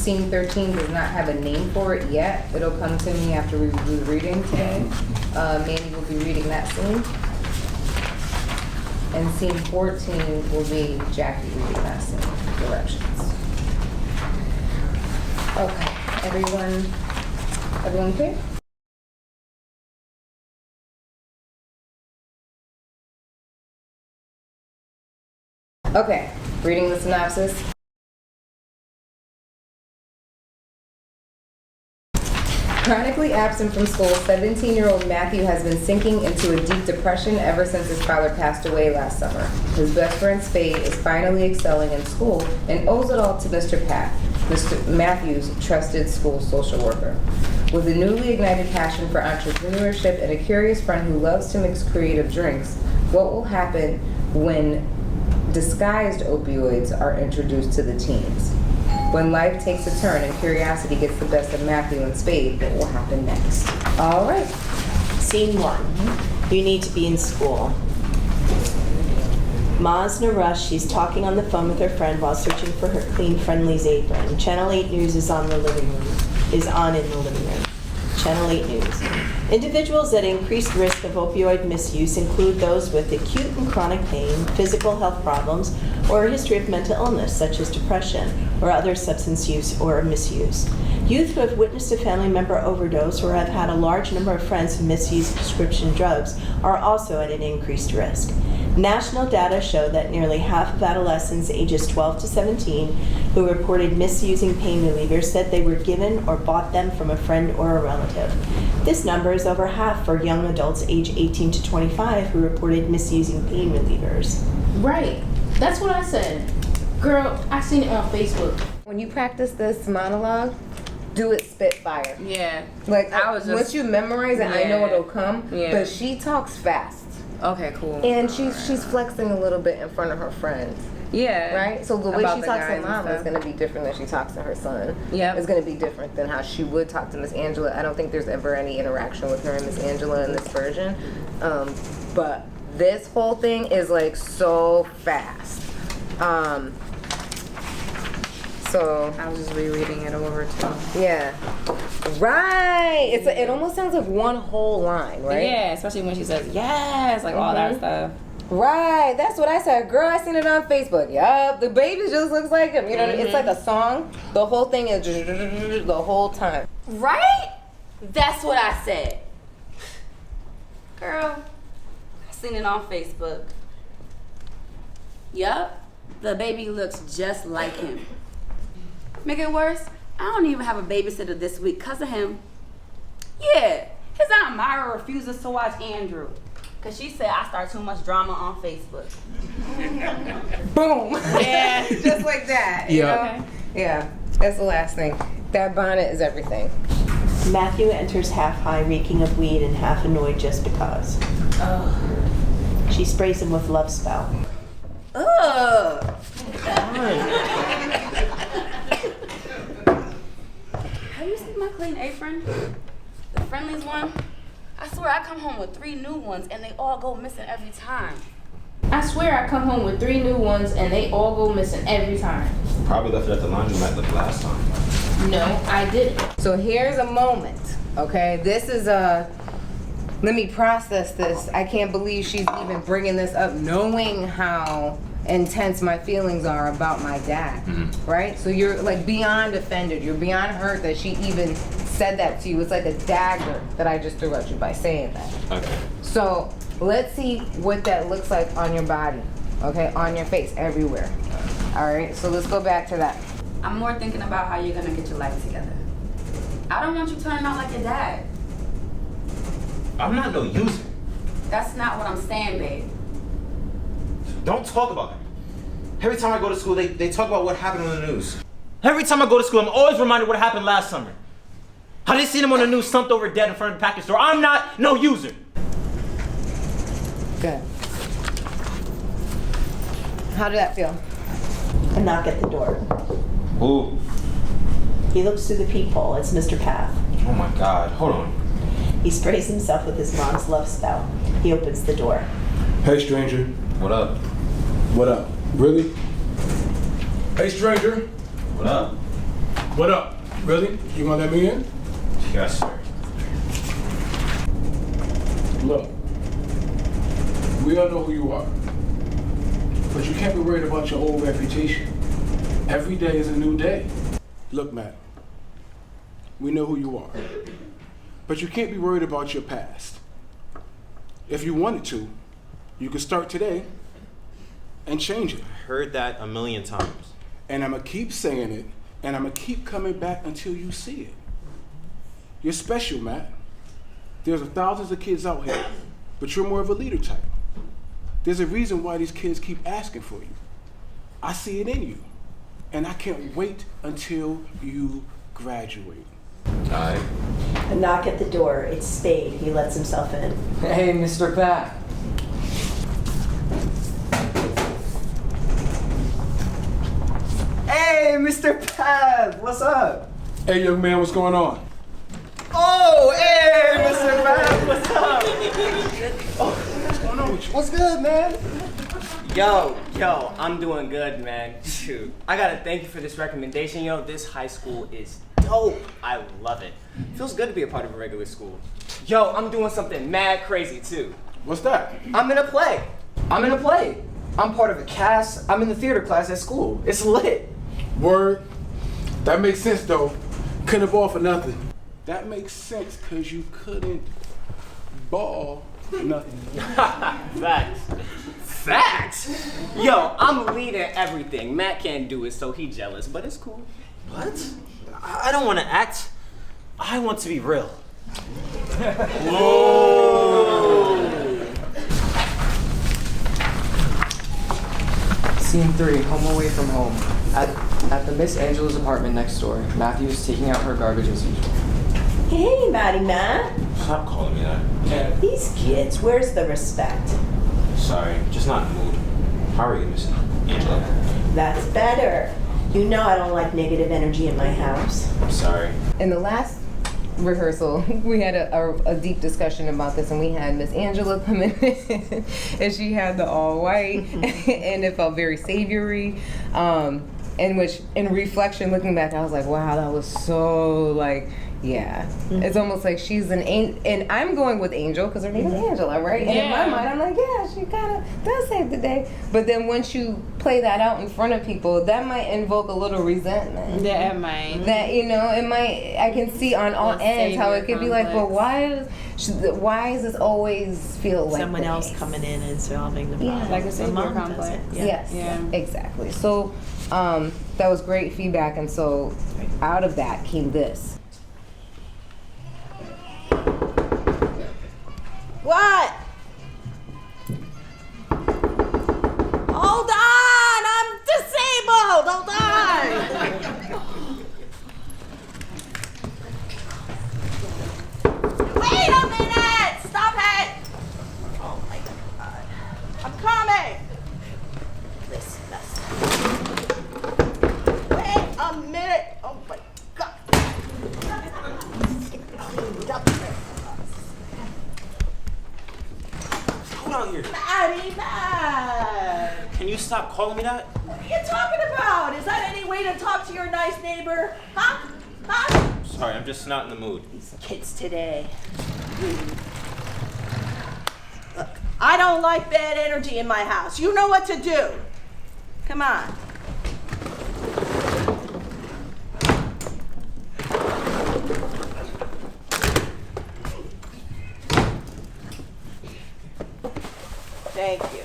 scene 13 does not have a name for it yet. It'll come to me after we do the reading today. Manny will be reading that scene. And scene 14 will be Jackie reading that scene. Directions. Okay, everyone clear? Okay, reading the synopsis. Chronically absent from school, 17-year-old Matthew has been sinking into a deep depression ever since his father passed away last summer. His best friend Spade is finally excelling in school and owes it all to Mr. Pat, Mr. Matthew's trusted school social worker. With a newly ignited passion for entrepreneurship and a curious friend who loves to mix creative drinks, what will happen when disguised opioids are introduced to the teens? When life takes a turn and curiosity gets the best of Matthew and Spade, what will happen next? All right. Scene 1. You need to be in school. Ma's in a rush. She's talking on the phone with her friend while searching for her Clean Friendly's apron. Channel 8 News is on in the living room. Channel 8 News. Individuals at increased risk of opioid misuse include those with acute and chronic pain, physical health problems, or a history of mental illness such as depression or other substance use or misuse. Youth who have witnessed a family member overdose or have had a large number of friends who misuse prescription drugs are also at an increased risk. National data show that nearly half of adolescents ages 12 to 17 who reported misusing pain relievers said they were given or bought them from a friend or a relative. This number is over half for young adults age 18 to 25 who reported misusing pain relievers. Right. That's what I said. Girl, I seen it on Facebook. When you practice this monologue, do it spitfire. Yeah. Like, once you memorize it, I know it'll come. Yeah. But she talks fast. Okay, cool. And she's flexing a little bit in front of her friends. Yeah. Right? So the way About she the talks to guys mom and is going to be different than she talks to her son. Yep. It's going to be different than how she would talk to Miss Angela. I don't think there's ever any interaction with her and Miss Angela in this version. But this whole thing is like so fast. So I was just rereading it over too. yeah. Right. It almost sounds like one whole line, right? Yeah, especially when she says yes, like all that stuff. Right, that's what I said. Girl, I seen it on Facebook. Yup, the baby just looks like him. You know, it's like a song. The whole thing is the whole time. Right? That's what I said. Girl, I seen it on Facebook. Yup, the baby looks just like him. Make it worse, I don't even have a babysitter this week because of him. Yeah, his Aunt Myra refuses to watch Andrew because she said I start too much drama on Facebook. Boom. Yeah. Just like that. You know? Yeah, that's the last thing. That bonnet is everything. Matthew enters half high, reeking of weed and half annoyed just because. She sprays him with love spell. Ugh. Have you seen my clean apron? The Friendly's one? I swear I come home with 3 new ones and they all go missing every time. I swear I come home with 3 new ones and they all go missing every time. Probably left it at the laundromat the last time. No, I didn't. So here's a moment, okay? This is let me process this. I can't believe she's even bringing this up, knowing how intense my feelings are about my dad, right? So you're like beyond offended. You're beyond hurt that she even said that to you. It's like a dagger that I just threw at you by saying that. Okay. So let's see what that looks like on your body, okay? On your face, everywhere. All right, so let's go back to that. I'm more thinking about how you're gonna get your life together. I don't want you turning out like your dad. I'm not no user. That's not what I'm saying, babe. Don't talk about it. Every time I go to school, they talk about what happened on the news. Every time I go to school, I'm always reminded what happened last summer. How they seen him on the news slumped over dead in front of the package store. I'm not no user. Good. How did that feel? A knock at the door. Ooh. He looks through the peephole. It's Mr. Path. Oh my God. Hold on. He sprays himself with his mom's love spell. He opens the door. Hey, stranger. What up? What up? Really? Hey, stranger. What up? What up? Really? You gonna let me in? Yes, sir. Look, we all know who you are, but you can't be worried about your old reputation. Every day is a new day. Look, Matt, we know who you are, but you can't be worried about your past. If you wanted to, you could start today and change it. Heard that a million times. And I'm gonna keep saying it, and I'm gonna keep coming back until you see it. You're special, Matt. There's thousands of kids out here, but you're more of a leader type. There's a reason why these kids keep asking for you. I see it in you, and I can't wait until you graduate. Aye. A knock at the door. It's Spade. He lets himself in. Hey, Mr. Pat. Hey, Mr. Pat, what's up? Hey, young man, what's going on? Oh, hey, Mr. Pat, what's up? What's going on with you? What's good, man? Yo, I'm doing good, man. Shoot, I gotta thank you for this recommendation. Yo, this high school is dope. I love it. Feels good to be a part of a regular school. Yo, I'm doing something mad crazy too. What's that? I'm in a play. I'm part of a cast. I'm in the theater class at school. It's lit. Word. That makes sense, though. Couldn't have ball for nothing. That makes sense, because you couldn't ball for nothing. Facts? Yo, I'm leading everything. Matt can't do it, so he jealous, but it's cool. What? I don't want to act. I want to be real. Scene 3, home away from home. At the Miss Angela's apartment next door, Matthew is taking out her garbage as usual. Hey, Maddie Matt. Stop calling me that. These kids, where's the respect? Sorry, just not in the mood. How are you, Miss Angela? That's better. You know I don't like negative energy in my house. I'm sorry. In the last rehearsal, we had a deep discussion about this, and we had Miss Angela come in, and she had the all white, and it felt very savory. In which, in reflection, looking back, I was like, wow, that was so like, yeah. It's almost like she's an angel, and I'm going with Angel because her name is Angela, right? And in my mind, I'm like, yeah, she kind of does save the day. But then once you play that out in front of people, that might invoke a little resentment. Yeah, it might. That, you know, it might, I can see on all ends how it could be like, well, why does this always feel like Someone this? else coming in and solving the problem. Like a savior Mom does complex. it. Yes, Yeah. exactly. So that was great feedback, and so out of that came this. What? Hold on! I'm disabled! Hold on! Wait a minute! Stop it! Oh my God. I'm coming! Wait a minute! Oh my God! Hold on here. Maddie, Matt! Can you stop calling me that? What are you talking about? Is that any way to talk to your nice neighbor? Huh? Huh? Sorry, I'm just not in the mood. These kids today. Look, I don't like bad energy in my house. You know what to do. Come on. Thank you.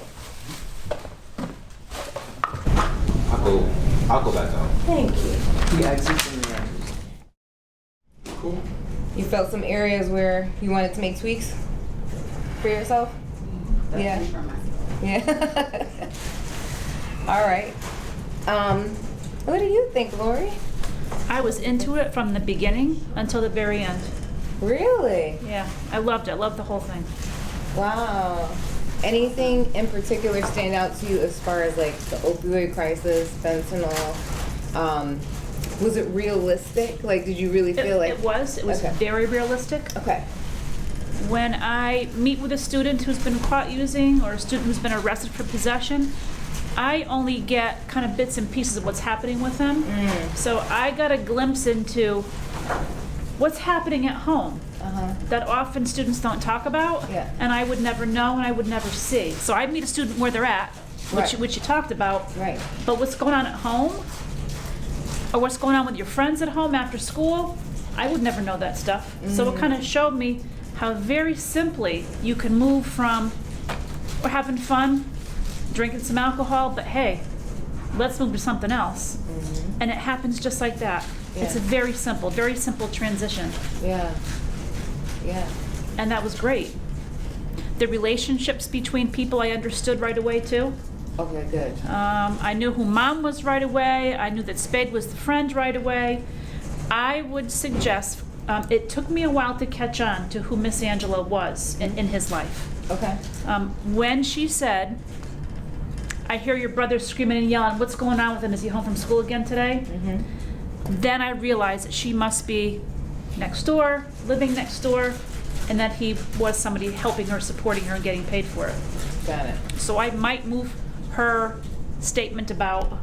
I'll go back down. Thank you. He exits in the end. Cool. You felt some areas where you wanted to make tweaks for yourself? Yeah. Yeah. All right. What do you think, Lori? I was into it from the beginning until the very end. Really? Yeah, I loved it. I loved the whole thing. Wow. Anything in particular stand out to you as far as like the opioid crisis, fentanyl? Was it realistic? Like, did you really feel like It was Okay. very realistic. Okay. When I meet with a student who's been caught using or a student who's been arrested for possession, I only get kind of bits and pieces of what's happening with him. So I got a glimpse into what's happening at home that often students don't talk about, Yeah. and I would never know and I would never see. So I meet a student where they're at, which, Right. which you talked about, Right. but what's going on at home, or what's going on with your friends at home after school, I would never know that stuff. So it kind of showed me how very simply you can move from we're having fun, drinking some alcohol, but hey, let's move to something else. And it happens just like that. It's a very simple transition. Yeah. Yeah. And that was great. The relationships between people I understood right away too. Okay, good. I knew who Mom was right away. I knew that Spade was the friend right away. I would suggest, it took me a while to catch on to who Miss Angela was in his life. Okay. When she said, I hear your brother screaming and yelling, what's going on with him? Is he home from school again today? Then I realized that she must be next door, living next door, and that he was somebody helping her, supporting her, and getting paid for it. Got it. So I might move her statement about,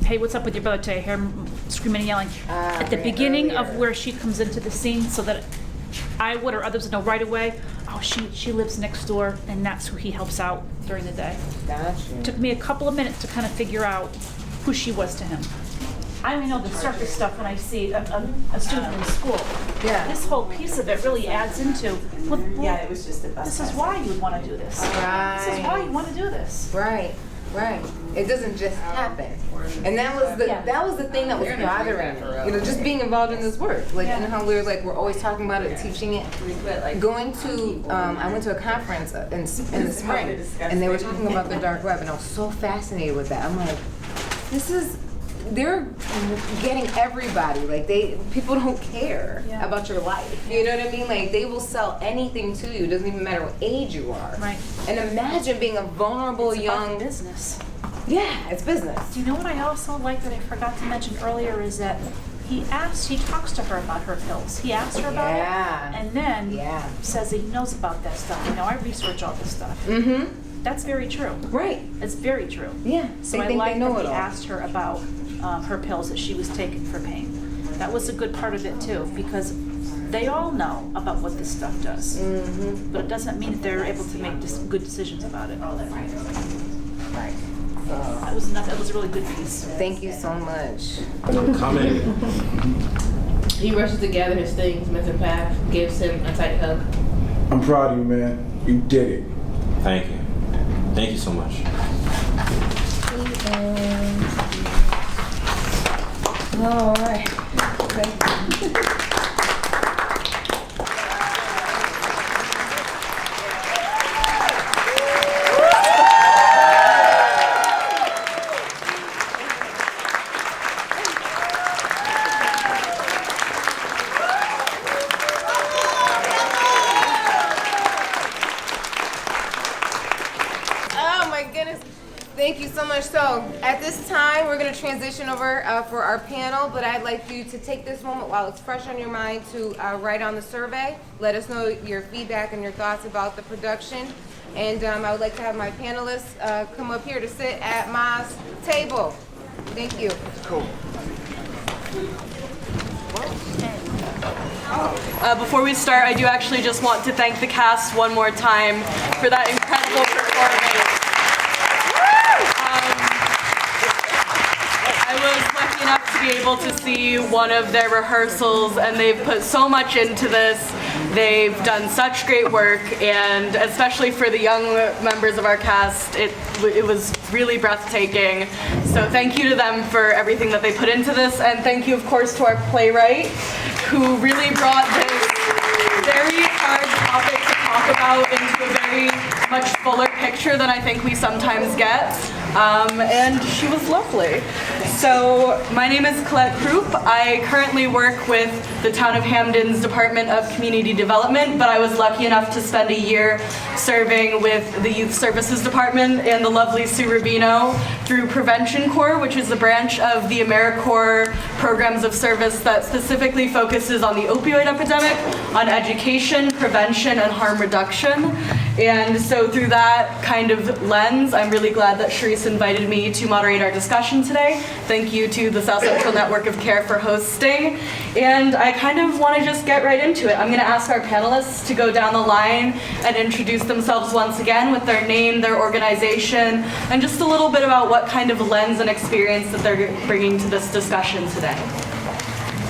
hey, what's up with your brother today? I hear him screaming and yelling. At the right, beginning of earlier. where she comes into the scene, so that I would or others would know right away, oh, she lives next door, and that's who he helps out during the day. Gotcha. Took me a couple of minutes to kind of figure out who she was to him. I only know the surface stuff when I see a student in school. Yeah. This whole piece of it really adds into, well, Yeah, it was just the best. this is why you would want to do this. This is why you want to do this. Right. Right. It doesn't just happen. And that was the thing that was bothering me. You know, just being involved in this work. Like, and how we're always talking about it, teaching it. Going to, I went to a conference in the spring, and they were talking about the dark web, and I was so fascinated with that. I'm like, they're getting everybody. Like, people don't care about your life. You know what I mean? Like, they will sell anything to you. It doesn't even matter what age you are. Right. And imagine being a vulnerable It's about young business. Yeah, it's business. Do you know what I also like that I forgot to mention earlier is that he talks to her about her pills. He asked her about Yeah. it, and then Yeah. says that he knows about that stuff. You know, I research all this stuff. Mm-hmm. That's very true. Right. It's very true. Yeah. So They I think like they know that it he all. asked her about her pills that she was taking for pain. That was a good part of it too, because they all know about what this stuff does. Mm-hmm. But it doesn't mean that they're able to make good decisions about it. Right. That was a really good piece. Thank you so much. Comment. He rushes to gather his things. Mr. Path gives him a tight hug. I'm proud of you, man. You did it. Thank you. Thank you so much. All right. Thank you. Oh my goodness. Thank you so much. So at this time, we're going to transition over for our panel, but I'd like you to take this moment while it's fresh on your mind to write on the survey. Let us know your feedback and your thoughts about the production. And I would like to have my panelists come up here to sit at Ma's table. Thank you. Cool. Before we start, I do actually just want to thank the cast one more time for that incredible performance. I was lucky enough to be able to see one of their rehearsals, and they've put so much into this. They've done such great work, and especially for the young members of our cast, it was really breathtaking. So thank you to them for everything that they put into this, and thank you, of course, to our playwright, who really brought this very hard topic to talk about into a very much fuller picture than I think we sometimes get. And she was lovely. So my name is Colette Krupp. I currently work with the Town of Hamden's Department of Community Development, but I was lucky enough to spend a year serving with the Youth Services Department and the lovely Sue Rubino through Prevention Corps, which is a branch of the AmeriCorps programs of service that specifically focuses on the opioid epidemic, on education, prevention, and harm reduction. And so through that kind of lens, I'm really glad that Sharece invited me to moderate our discussion today. Thank you to the South Central Network of Care for hosting. And I kind of want to just get right into it. I'm going to ask our panelists to go down the line and introduce themselves once again with their name, their organization, and just a little bit about what kind of lens and experience that they're bringing to this discussion today.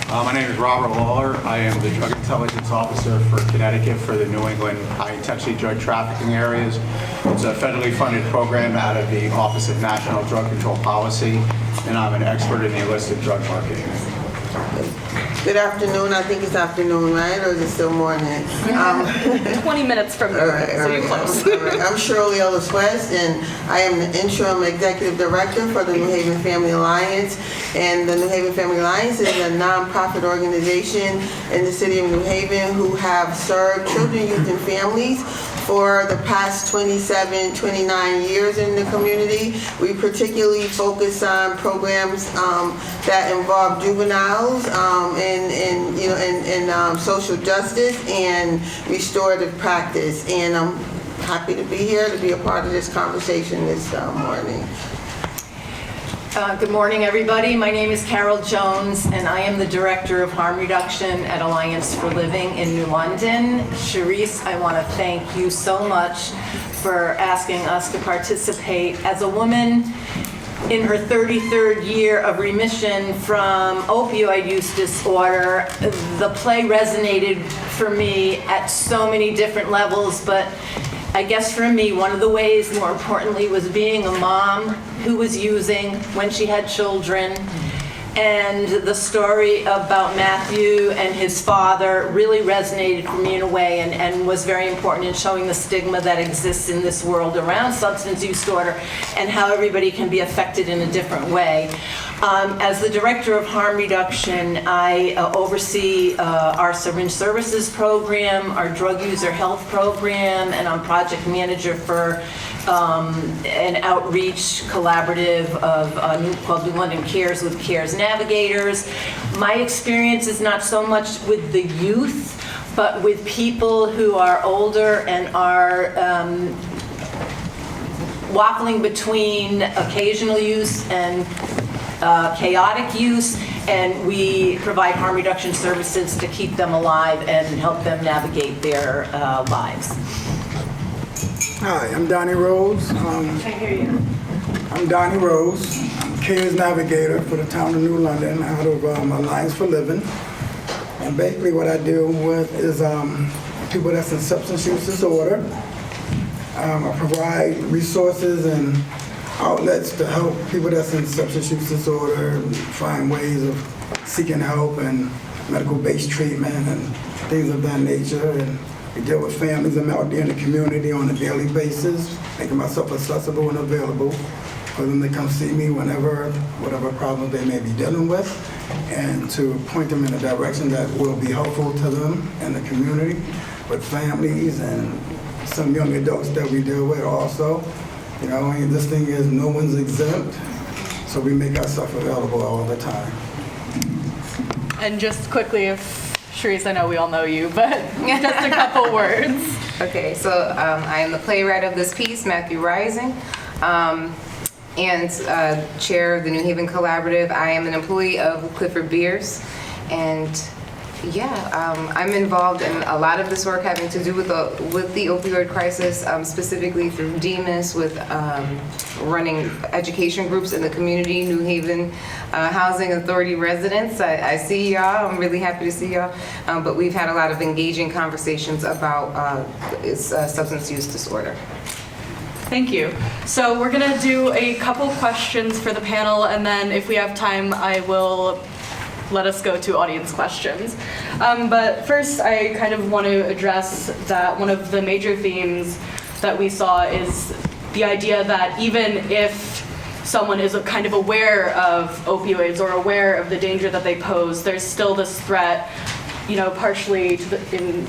My name is Robert Lawler. I am the Drug Intelligence Officer for Connecticut for the New England high-intensity drug trafficking areas. It's a federally funded program out of the Office of National Drug Control Policy, and I'm an expert in the illicit drug market. Good afternoon. I think it's afternoon, right? Or is it still morning? 20 minutes from now, so you're close. All right. I'm Shirley Ellis West, and I am the Interim Executive Director for the New Haven Family Alliance. And the New Haven Family Alliance is a nonprofit organization in the city of New Haven who have served children, youth, and families for the past 27, 29 years in the community. We particularly focus on programs that involve juveniles and social justice and restorative practice. And I'm happy to be here to be a part of this conversation this morning. Good morning, everybody. My name is Carol Jones, and I am the Director of Harm Reduction at Alliance for Living in New London. Sharece, I want to thank you so much for asking us to participate. As a woman in her 33rd year of remission from opioid use disorder, the play resonated for me at so many different levels, but I guess for me, one of the ways, more importantly, was being a mom who was using when she had children. And the story about Matthew and his father really resonated for me in a way and was very important in showing the stigma that exists in this world around substance use disorder and how everybody can be affected in a different way. As the Director of Harm Reduction, I oversee our syringe services program, our drug user health program, and I'm project manager for an outreach collaborative called New London Cares with Cares Navigators. My experience is not so much with the youth, but with people who are older and are waffling between occasional use and chaotic use, and we provide harm reduction services to keep them alive and help them navigate their lives. Hi, I'm Donnie Rose. Can't hear you. I'm Donnie Rose. I'm Cares Navigator for the town of New London out of Alliance for Living. And basically what I deal with is people that's in substance use disorder. I provide resources and outlets to help people that's in substance use disorder find ways of seeking help and medical-based treatment and things of that nature. And we deal with families. I'm out there in the community on a daily basis, making myself accessible and available for them to come see me whenever, whatever problems they may be dealing with, and to point them in a direction that will be helpful to them in the community, with families and some young adults that we deal with also. You know, and this thing is no one's exempt, so we make ourselves available all the time. And just quickly, if Sharece, I know we all know you, but just a couple words. Okay, so I am the playwright of this piece, Matthew Rising, and chair of the New Haven Collaborative. I am an employee of Clifford beers, and yeah, I'm involved in a lot of this work having to do with the opioid crisis, specifically through DMHAS, with running education groups in the community, New Haven Housing Authority residents. I see y'all, I'm really happy to see y'all, but we've had a lot of engaging conversations about substance use disorder. Thank you. So we're gonna do a couple questions for the panel, and then if we have time, I will let us go to audience questions. But first, I kind of want to address that one of the major themes that we saw is the idea that even if someone is kind of aware of opioids or aware of the danger that they pose, there's still this threat, you know, partially in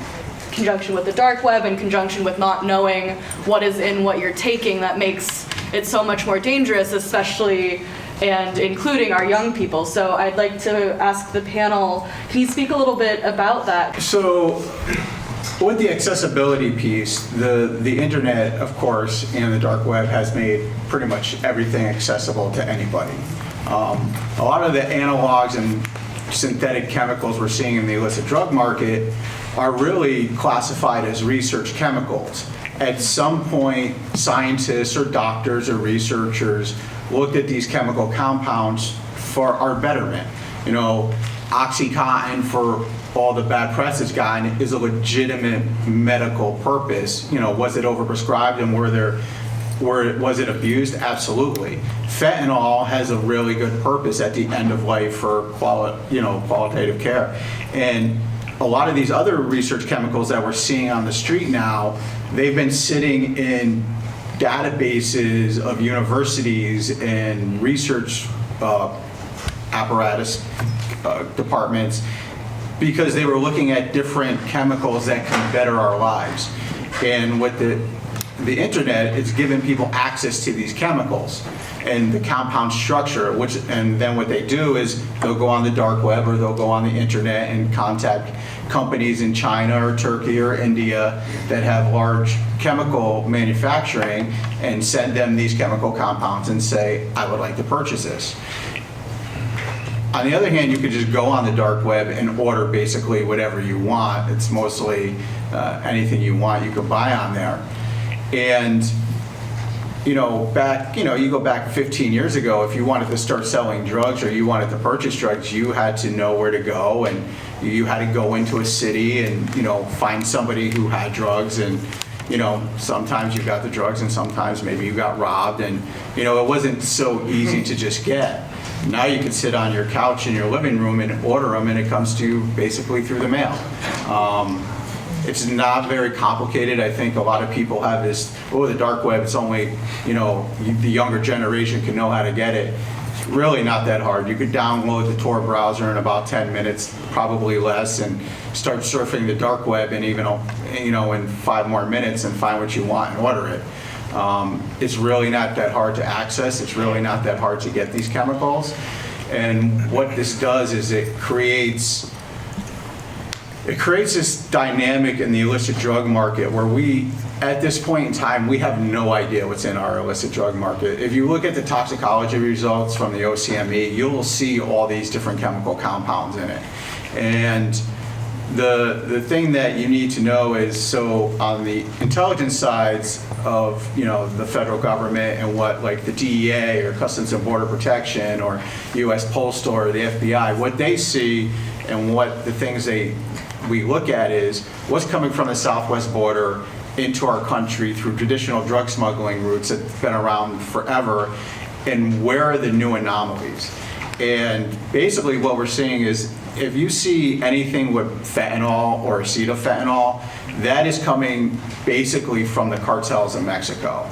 conjunction with the dark web, in conjunction with not knowing what is in what you're taking, that makes it so much more dangerous, especially and including our young people. So I'd like to ask the panel, can you speak a little bit about that? So with the accessibility piece, the internet, of course, and the dark web has made pretty much everything accessible to anybody. A lot of the analogs and synthetic chemicals we're seeing in the illicit drug market are really classified as research chemicals. At some point, scientists or doctors or researchers looked at these chemical compounds for our betterment. You know, OxyContin, for all the bad press it's gotten, is a legitimate medical purpose. You know, was it overprescribed and was it abused? Absolutely. Fentanyl has a really good purpose at the end of life for qualitative care. And a lot of these other research chemicals that we're seeing on the street now, they've been sitting in databases of universities and research apparatus departments because they were looking at different chemicals that can better our lives. And with the internet, it's given people access to these chemicals and the compound structure, and then what they do is they'll go on the dark web or they'll go on the internet and contact companies in China or Turkey or India that have large chemical manufacturing and send them these chemical compounds and say, I would like to purchase this. On the other hand, you could just go on the dark web and order basically whatever you want. It's mostly anything you want you can buy on there. And you go back 15 years ago, if you wanted to start selling drugs or you wanted to purchase drugs, you had to know where to go, and you had to go into a city and find somebody who had drugs, and sometimes you got the drugs and sometimes maybe you got robbed, and it wasn't so easy to just get. Now you can sit on your couch in your living room and order them, and it comes to you basically through the mail. It's not very complicated. I think a lot of people have this, the dark web, it's only, the younger generation can know how to get it. It's really not that hard. You could download the Tor browser in about 10 minutes, probably less, and start surfing the dark web in in 5 more minutes and find what you want and order it. It's really not that hard to access. It's really not that hard to get these chemicals. And what this does is it creates this dynamic in the illicit drug market where at this point in time, we have no idea what's in our illicit drug market. If you look at the toxicology results from the OCME, you'll see all these different chemical compounds in it. And the thing that you need to know is, so on the intelligence sides of the federal government and what like the DEA or Customs and Border Protection or U.S. Postal or the FBI, what they see and what the things we look at is what's coming from the southwest border into our country through traditional drug smuggling routes that's been around forever, and where are the new anomalies. And basically what we're seeing is if you see anything with fentanyl or acetylfentanyl, that is coming basically from the cartels in Mexico.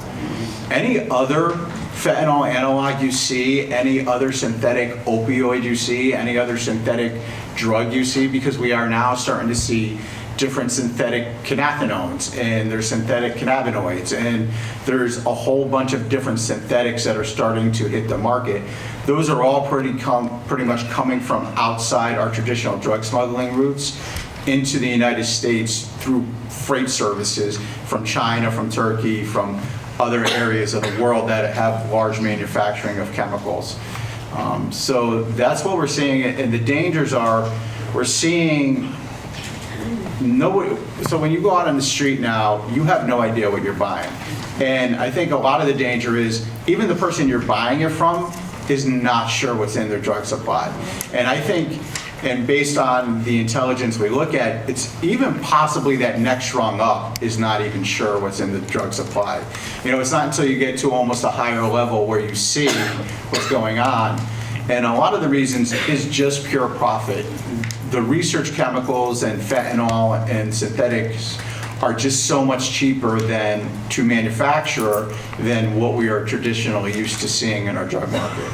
Any other fentanyl analog you see, any other synthetic opioid you see, any other synthetic drug you see, because we are now starting to see different synthetic cannabinoids and there's synthetic cannabinoids and there's a whole bunch of different synthetics that are starting to hit the market. Those are all pretty much coming from outside our traditional drug smuggling routes into the United States through freight services from China, from Turkey, from other areas of the world that have large manufacturing of chemicals. So that's what we're seeing, and the dangers are we're seeing so when you go out on the street now, you have no idea what you're buying. And I think a lot of the danger is even the person you're buying it from is not sure what's in their drug supply. And I think, and based on the intelligence we look at, it's even possibly that next rung up is not even sure what's in the drug supply. It's not until you get to almost a higher level where you see what's going on. And a lot of the reasons is just pure profit. The research chemicals and fentanyl and synthetics are just so much cheaper to manufacture than what we are traditionally used to seeing in our drug market.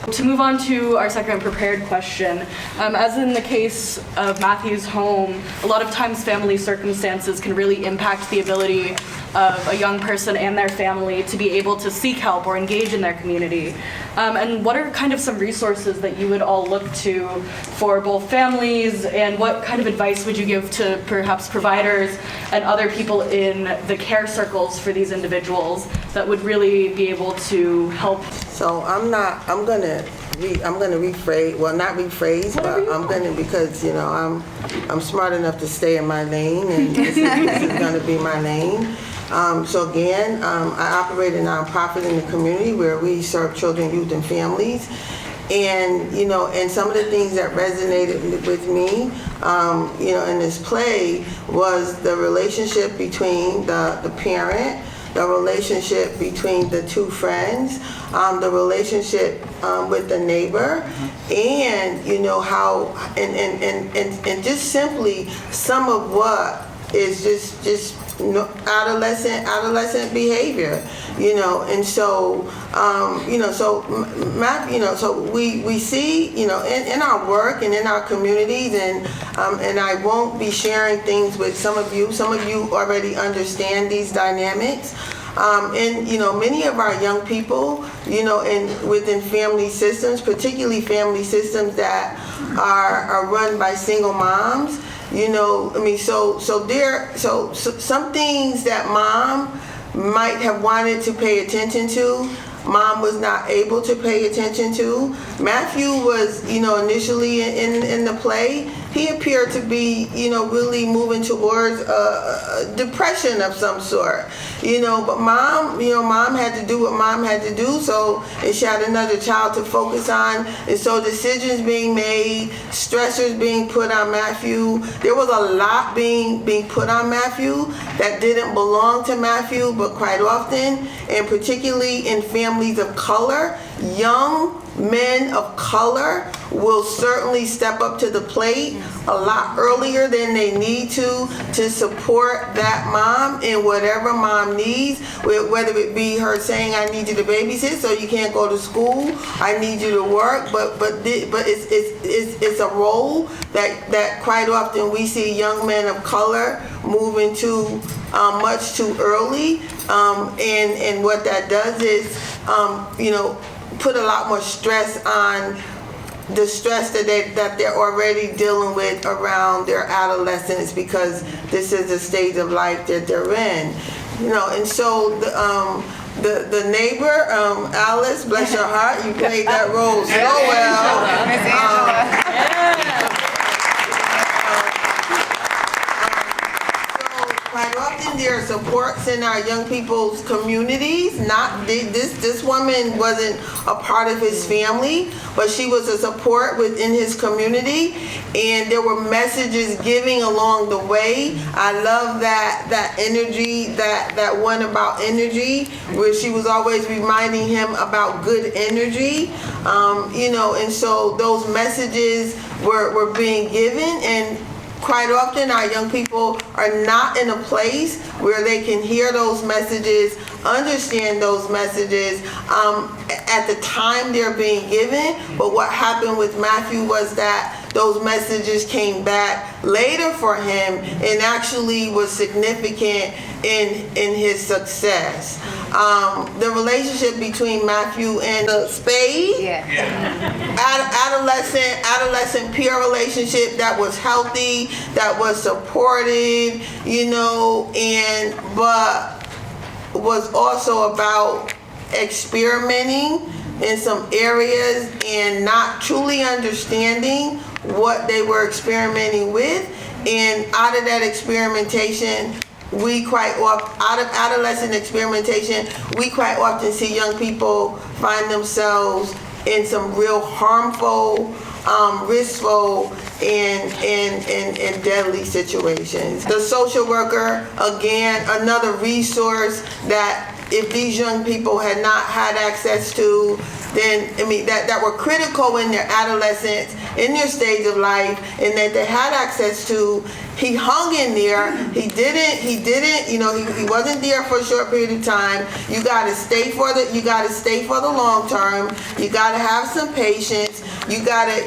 To move on to our second prepared question, as in the case of Matthew's home, a lot of times family circumstances can really impact the ability of a young person and their family to be able to seek help or engage in their community. And what are kind of some resources that you would all look to for both families, and what kind of advice would you give to perhaps providers and other people in the care circles for these individuals that would really be able to help? So I'm gonna rephrase, well, not rephrase, but I'm gonna, because, you know, I'm smart enough to stay in my lane, and this is gonna be my lane. So again, I operate a nonprofit in the community where we serve children, youth, and families. And, you know, and some of the things that resonated with me, you know, in this play was the relationship between the parent, the relationship between the two friends, the relationship with the neighbor, and, you know, how, and just simply some of what is just adolescent behavior, you know. And so you know, so Matt, you know, so we see, you know, in our work and in our communities, and I won't be sharing things with some of you already understand these dynamics. And, you know, many of our young people, you know, within family systems, particularly family systems that are run by single moms, you know, I mean, so some things that mom might have wanted to pay attention to, mom was not able to pay attention to. Matthew was, you know, initially in the play, he appeared to be, you know, really moving towards depression of some sort, you know. But mom, you know, mom had to do what mom had to do, so, and she had another child to focus on, and so decisions being made, stressors being put on Matthew. There was a lot being put on Matthew that didn't belong to Matthew, but quite often, and particularly in families of color, young men of color will certainly step up to the plate a lot earlier than they need to support that mom in whatever mom needs, whether it be her saying, I need you to babysit so you can't go to school, I need you to work, but it's a role that quite often we see young men of color move into much too early, and what that does is, you know, put a lot more stress on the stress that they're already dealing with around their adolescence, because this is the stage of life that they're in, you know. And so the neighbor, Alice, bless your heart, you played that role so well. Quite often there are supports in our young people's communities. This woman wasn't a part of his family, but she was a support within his community, and there were messages giving along the way. I love that energy, that one about energy, where she was always reminding him about good energy, you know. And so those messages were being given, and quite often our young people are not in a place where they can hear those messages, understand those messages at the time they're being given. But what happened with Matthew was that those messages came back later for him and actually was significant in his success. The relationship between Matthew and the spade, adolescent peer relationship that was healthy, that was supportive, you know, but was also about experimenting in some areas and not truly understanding what they were experimenting with. And out of that experimentation, out of adolescent experimentation, we quite often see young people find themselves in some real harmful, riskful, and deadly situations. The social worker, again, another resource that if these young people had not had access to, then, I mean, that were critical in their adolescence, in their stage of life, and that they had access to, He hung in there. He didn't, you know, he wasn't there for a short period of time. You gotta stay for the long term. You gotta have some patience. You gotta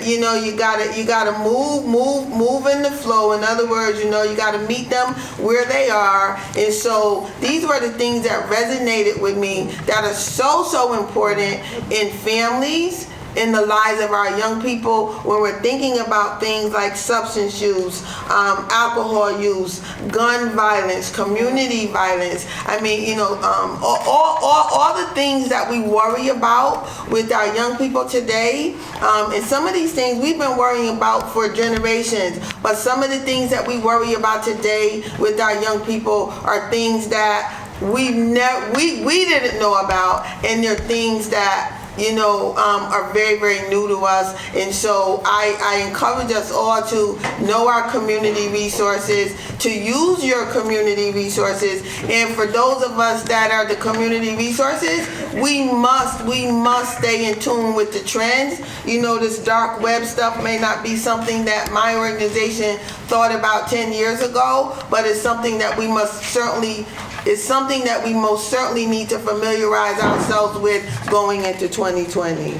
move in the flow. In other words, you know, you gotta meet them where they are. And so these were the things that resonated with me that are so important in families, in the lives of our young people, when we're thinking about things like substance use, alcohol use, gun violence, community violence. I mean, you know, all the things that we worry about with our young people today. And some of these things we've been worrying about for generations, but some of the things that we worry about today with our young people are things that we didn't know about, and they're things that, you know, are very, very new to us. And so I encourage us all to know our community resources, to use your community resources. And for those of us that are the community resources, we must stay in tune with the trends. You know, this dark web stuff may not be something that my organization thought about 10 years ago, but it's something that we most certainly need to familiarize ourselves with going into 2020.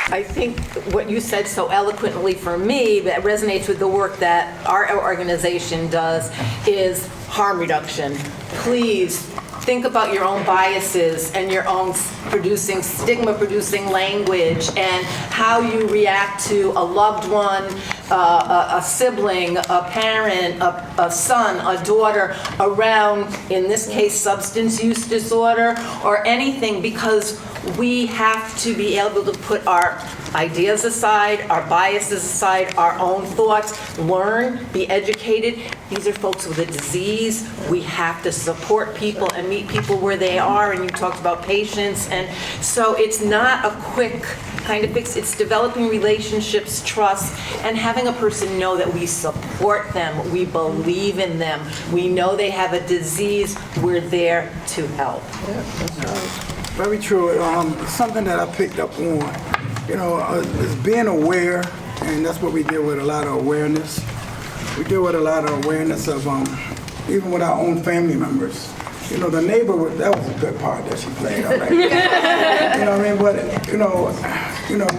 I think what you said so eloquently for me that resonates with the work that our organization does is harm reduction. Please think about your own biases and your own stigma-producing language and how you react to a loved one, a sibling, a parent, a son, a daughter around, in this case, substance use disorder or anything, because we have to be able to put our ideas aside, our biases aside, our own thoughts, learn, be educated. These are folks with a disease. We have to support people and meet people where they are, and you talked about patience, and so it's not a quick kind of fix. It's developing relationships, trust, and having a person know that we support them, we believe in them, we know they have a disease, we're there to help. Yeah, that's right. Very true. Something that I picked up on, you know, is being aware, and that's what we deal with, a lot of awareness. We deal with a lot of awareness of, even with our own family members. You know, the neighbor, that was a good part that she played. You know what I mean? But, you know,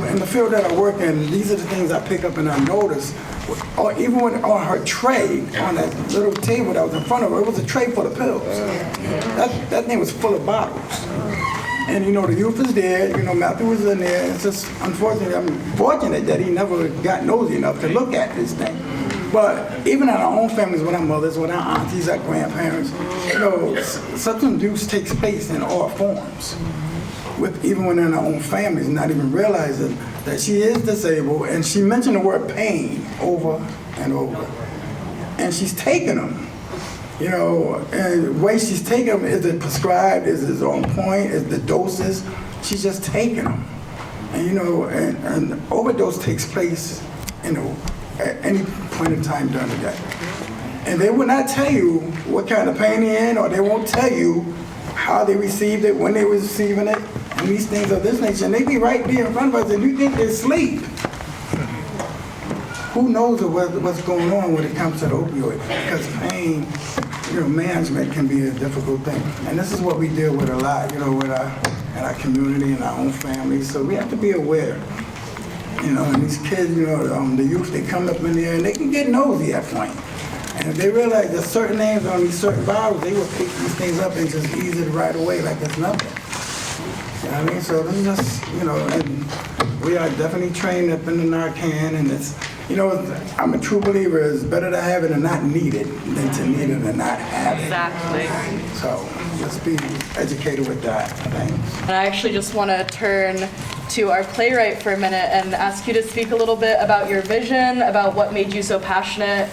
in the field that I work in, these are the things I pick up and I notice. Or even when on her tray, on that little table that was in front of her, it was a tray full of pills. That thing was full of bottles. And you know, the youth is there, you know, Matthew was in there. It's just unfortunate, I'm fortunate that he never got nosy enough to look at this thing. But even in our own families, with our mothers, with our aunties, our grandparents, you know, substance abuse takes place in all forms. Even within our own families, not even realizing that she is disabled, and she mentioned the word pain over and over. And she's taking them. You know, and the way she's taking them, is it prescribed, is it on point, is the doses? She's just taking them. And you know, and overdose takes place, you know, at any point in time during the day. And they will not tell you what kind of pain they're in, or they won't tell you how they received it, when they were receiving it, and these things of this nature. And they be right there in front of us, and you think they're asleep. Who knows what's going on when it comes to the opioid? Because pain, you know, management can be a difficult thing. And this is what we deal with a lot, you know, in our community and our own families. So we have to be aware. You know, and these kids, you know, the youth, they come up in there and they can get nosy at point. And if they realize there's certain names on these certain bottles, they will pick these things up and just ease it right away like it's nothing. You know what I mean? So this is just, you know, and we are definitely trained up in the Narcan, and it's, you know, I'm a true believer, it's better to have it and not need it than to need it and not have it. Exactly. So let's be educated with that. Thanks. And I actually just want to turn to our playwright for a minute and ask you to speak a little bit about your vision, about what made you so passionate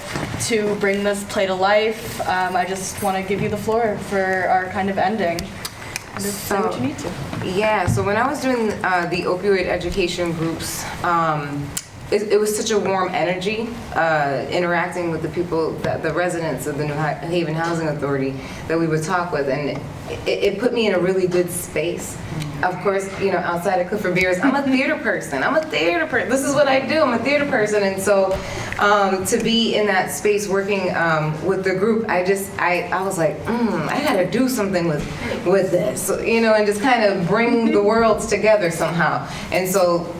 to bring this play to life. I just want to give you the floor for our kind of ending. And just say what you need to. Yeah, so when I was doing the opioid education groups, it was such a warm energy interacting with the people, the residents of the New Haven Housing Authority that we would talk with, and it put me in a really good space. Of course, you know, outside of Clifford Beers, I'm a theater person. This is what I do. I'm a theater person, and so to be in that space working with the group, I was like, I gotta do something with this, you know, and just kind of bring the worlds together somehow. And so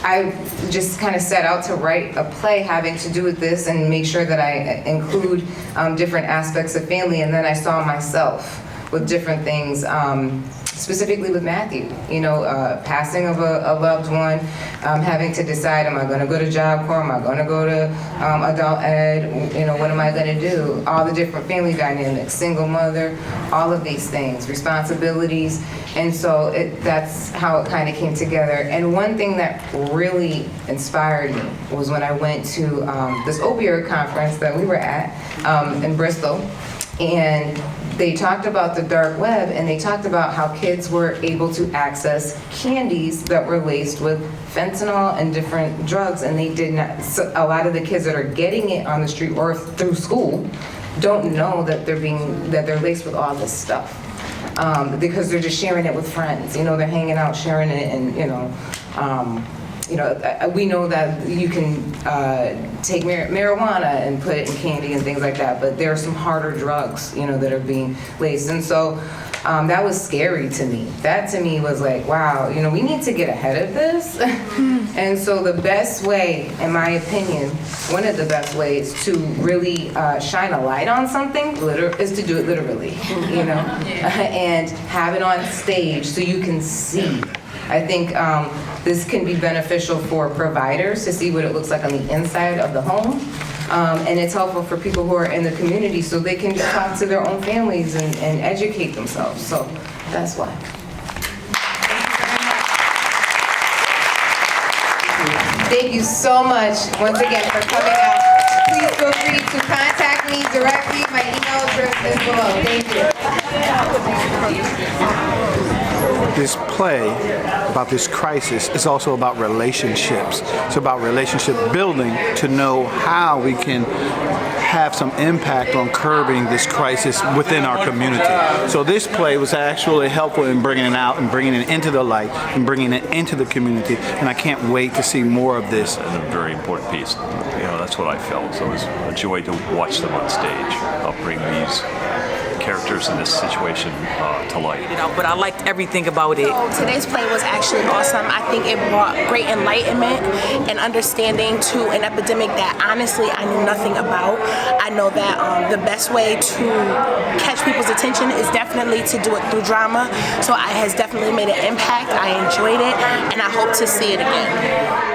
I just kind of set out to write a play having to do with this and make sure that I include different aspects of family, and then I saw myself with different things, specifically with Matthew, you know, passing of a loved one, having to decide, am I going to go to Job Corps, am I going to go to adult ed, you know, what am I going to do? All the different family dynamics, single mother, all of these things, responsibilities, and so that's how it kind of came together. And one thing that really inspired me was when I went to this opioid conference that we were at in Bristol, and they talked about the dark web, and they talked about how kids were able to access candies that were laced with fentanyl and different drugs, and they did not. So a lot of the kids that are getting it on the street or through school don't know that they're laced with all this stuff because they're just sharing it with friends. You know, they're hanging out, sharing it, and we know that you can take marijuana and put it in candy and things like that, but there are some harder drugs, you know, that are being laced. And so that was scary to me. That to me was like, wow, you know, we need to get ahead of this. And so the best way, in my opinion, one of the best ways to really shine a light on something is to do it literally, you know, and have it on stage so you can see. I think this can be beneficial for providers to see what it looks like on the inside of the home. And it's helpful for people who are in the community so they can talk to their own families and educate themselves. So that's why. Thank you so much once again for coming out. Please feel free to contact me directly. My email address is below. Thank you. This play about this crisis is also about relationships. It's about relationship building to know how we can have some impact on curbing this crisis within our community. So this play was actually helpful in bringing it out and bringing it into the light and bringing it into the community, and I can't wait to see more of this. And a very important piece. You know, that's what I felt. So it was a joy to watch them on stage, help bring these characters in this situation to light. But I liked everything about it. Today's play was actually awesome. I think it brought great enlightenment and understanding to an epidemic that honestly I knew nothing about. I know that the best way to catch people's attention is definitely to do it through drama. So it has definitely made an impact. I enjoyed it, and I hope to see it again.